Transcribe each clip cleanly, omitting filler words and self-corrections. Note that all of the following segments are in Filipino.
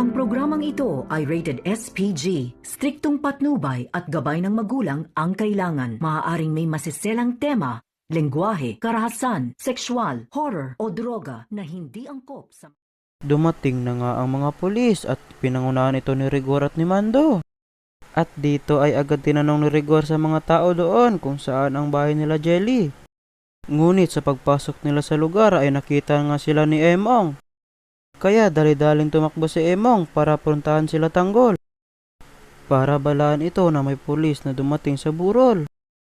Ang programang ito ay rated SPG. Striktong patnubay at gabay ng magulang ang kailangan. Maaaring may masiselang tema, lengguwahe, karahasan, sexual, horror o droga na hindi angkop sa... Dumating na nga ang mga pulis at pinangunahan ito ni Rigor at ni Mando. At dito ay agad tinanong ni Rigor sa mga tao doon kung saan ang bahay nila Jelly. Ngunit sa pagpasok nila sa lugar ay nakita nga sila ni Emong. Kaya dali-daling tumakbo si Emong para puntahan sila Tanggol. Para balaan ito na may pulis na dumating sa burol.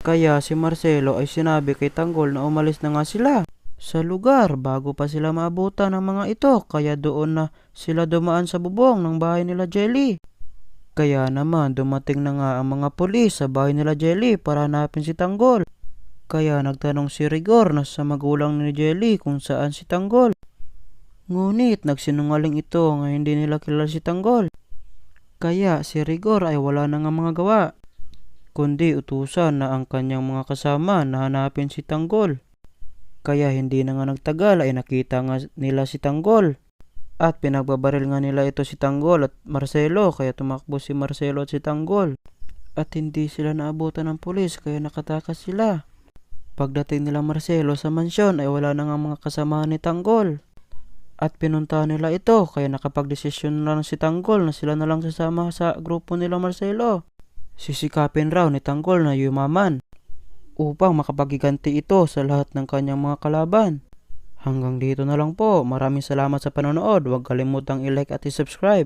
Kaya si Marcelo ay sinabi kay Tanggol na umalis na nga sila sa lugar bago pa sila maabutan ng mga ito. Kaya doon na sila dumaan sa bubong ng bahay nila Jelly. Kaya naman dumating na nga ang mga pulis sa bahay nila Jelly para hanapin si Tanggol. Kaya nagtanong si Rigor na sa magulang ni Jelly kung saan si Tanggol. Ngunit nagsinungaling ito nga hindi nila kilala si Tanggol. Kaya si Rigor ay wala na nga mga gawa, kundi utusan na ang kanyang mga kasama na hanapin si Tanggol. Kaya hindi na nga nagtagal ay nakita nga nila si Tanggol. At pinagbabaril nga nila ito si Tanggol at Marcelo, kaya tumakbo si Marcelo at si Tanggol. At hindi sila naabutan ng pulis kaya nakatakas sila. Pagdating nila Marcelo sa mansyon ay wala na nga mga kasamahan ni Tanggol. At pinuntahan nila ito kaya nakapagdesisyon na lang si Tanggol na sila na lang sasama sa grupo nila Marcelo. Sisikapin raw ni Tanggol na yumaman upang makapagiganti ito sa lahat ng kanyang mga kalaban. Hanggang dito na lang po. Maraming salamat sa panonood. Huwag kalimutang i-like at i-subscribe.